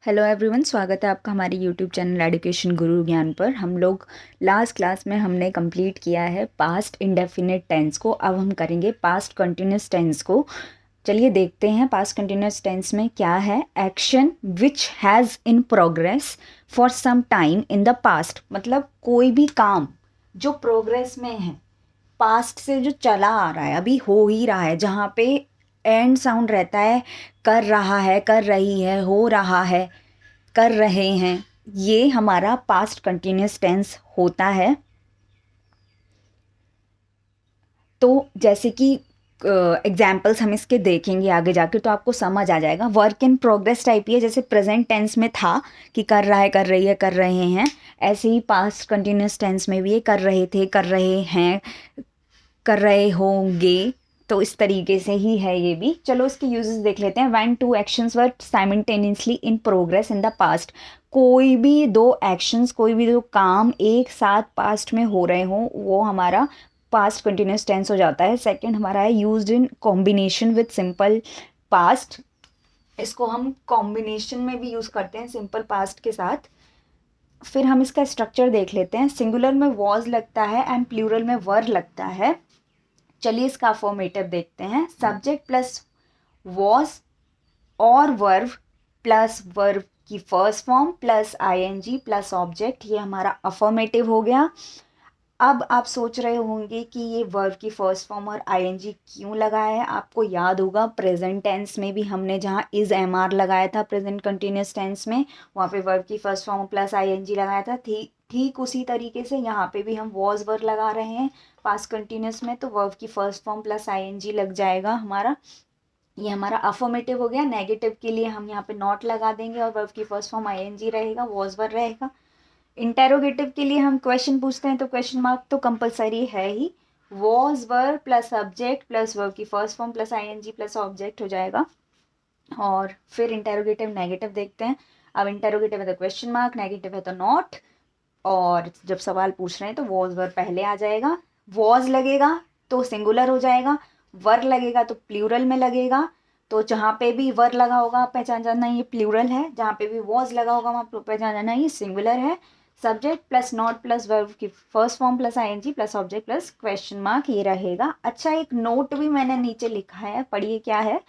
Hello everyone, स्वागत है आपका हमारे यूट्यूब चैनल एजुकेशन गुरु ज्ञान पर। हम लोग लास्ट क्लास में हमने कंप्लीट किया है पास्ट इंडेफिनिट टेंस को। अब हम करेंगे पास्ट कंटिन्यूस टेंस को। चलिए देखते हैं पास्ट कंटिन्यूस टेंस में क्या है। Action which has in progress for some time in the past, मतलब कोई भी काम जो प्रोग्रेस में है, पास्ट से जो चला आ रहा है, अभी हो ही रहा है, जहाँ पे एंड साउंड रहता है, कर रहा है, कर रही है, हो रहा है, कर रहे हैं, ये हमारा पास्ट कंटिन्यूस टेंस होता है। तो जैसे कि एग्जाम्पल्स हम इसके देखेंगे आगे जाकर तो आपको समझ आ जाएगा। वर्क इन प्रोग्रेस टाइप ही है, जैसे प्रेजेंट टेंस में था कि कर रहा है, कर रही है, कर रहे हैं, ऐसे ही पास्ट कंटिन्यूस टेंस में भी ये कर रहे थे, कर रहे हैं, कर रहे होंगे। तो इस तरीके से ही है ये भी। चलो इसके यूजेस देख लेते हैं। When two actions were simultaneously in progress in the past, कोई भी दो एक्शंस, कोई भी दो काम एक साथ पास्ट में हो रहे हों, वो हमारा पास्ट कंटिन्यूस टेंस हो जाता है। सेकंड हमारा है used in combination with simple past. इसको हम कॉम्बिनेशन में भी यूज़ करते हैं सिंपल पास्ट के साथ। फिर हम इसका स्ट्रक्चर देख लेते हैं। सिंगुलर में वॉज लगता है एंड प्लूरल में वर लगता है। चलिए इसका फॉर्मेटिव देखते हैं। सब्जेक्ट प्लस वॉज और वर्ब प्लस वर्ब की first form plus ING plus object, ये हमारा अफर्मेटिव हो गया। अब आप सोच रहे होंगे कि ये वर्ब की फर्स्ट फॉर्म और आईएनजी क्यों लगाया है। आपको याद होगा प्रेजेंट टेंस में भी हमने जहाँ इज एमआर लगाया था प्रेजेंट कंटिन्यूस टेंस में, वहाँ पे वर्ब की फर्स्ट फॉर्म प्लस आईएनजी लगाया था। ठीक उसी तरीके से यहाँ पे भी हम वॉज वर्ब लगा रहे हैं पास्ट कंटिन्यूस में, तो वर्ब की फर्स्ट फॉर्म प्लस आईएनजी लग जाएगा हमारा। ये हमारा अफर्मेटिव हो गया। नेगेटिव के लिए हम यहाँ पे नॉट लगा देंगे और वर्ब की फर्स्ट फॉर्म आईएनजी रहेगा, वॉज वर्ब रहेगा। इंटेरोगेटिव के लिए हम क्वेश्चन पूछते हैं तो क्वेश्चन मार्क तो कंपलसरी है ही। Was verb plus subject plus verb की first form plus ING plus object हो जाएगा। और फिर इंटेरोगेटिव नेगेटिव देखते हैं। अब इंटेरोगेटिव है तो क्वेश्चन मार्क, नेगेटिव है तो नॉट, और जब सवाल पूछ रहे हैं तो वॉज वर्ब पहले आ जाएगा। वॉज लगेगा तो सिंगुलर हो जाएगा, वर लगेगा तो प्लूरल में लगेगा। तो जहाँ पे भी वर लगा होगा आप पहचान जाना ये प्लूरल है, जहाँ पे भी वॉज लगा होगा वहाँ पहचान जाना ये सिंगुलर है। Subject plus not plus verb की first form plus ING plus object plus question mark, ये रहेगा। अच्छा, एक नोट भी मैंने नीचे लिखा है, पढ़िए क्या है।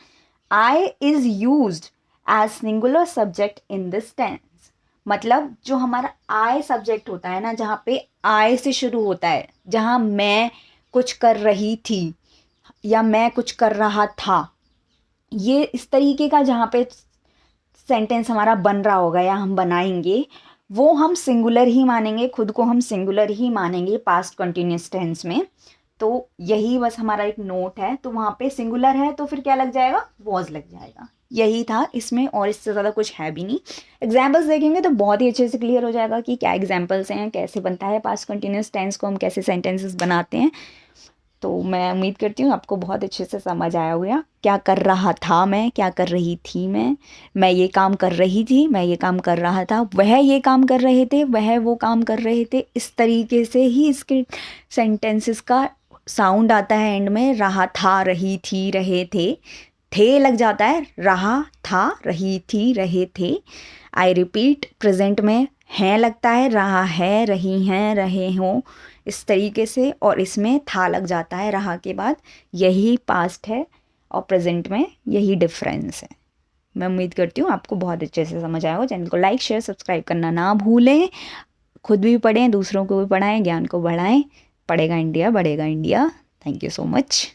I is used as singular subject in this tense, मतलब जो हमारा आई सब्जेक्ट होता है ना, जहाँ पे आई से शुरू होता है, जहाँ मैं कुछ कर रही थी या मैं कुछ कर रहा था, ये इस तरीके का जहाँ पे सेंटेंस हमारा बन रहा होगा या हम बनाएंगे, वो हम सिंगुलर ही मानेंगे, खुद को हम सिंगुलर ही मानेंगे पास्ट कंटिन्यूस टेंस में। तो यही बस हमारा एक नोट है। तो वहाँ पे सिंगुलर है तो फिर क्या लग जाएगा, वॉज लग जाएगा। यही था इसमें, और इससे ज़्यादा कुछ है भी नहीं। एग्जाम्पल्स देखेंगे तो बहुत ही अच्छे से क्लियर हो जाएगा कि क्या एग्जाम्पल्स हैं, कैसे बनता है पास्ट कंटिन्यूस टेंस को, हम कैसे सेंटेंसेस बनाते हैं। तो मैं उम्मीद करती हूँ आपको बहुत अच्छे से समझ आया होगा। क्या कर रहा था मैं, क्या कर रही थी मैं ये काम कर रही थी, मैं ये काम कर रहा था, वह ये काम कर रहे थे, वह वो काम कर रहे थे। इस तरीके से ही इसके सेंटेंसेस का साउंड आता है एंड में। रहा था, रही थी, रहे थे लग जाता है, रहा था, रही थी, रहे थे। आई रिपीट, प्रेजेंट में हैं लगता है, रहा है, रही हैं, रहे हों, इस तरीके से। और इसमें था लग जाता है रहा के बाद। यही पास्ट है और प्रेजेंट में यही डिफरेंस है। मैं उम्मीद करती हूँ आपको बहुत अच्छे से समझ आया हो। चैनल को लाइक शेयर सब्सक्राइब करना ना भूलें। खुद भी पढ़ें, दूसरों को भी पढ़ाएं, ज्ञान को बढ़ाएं। पढ़ेगा इंडिया, बढ़ेगा India. Thank you so much.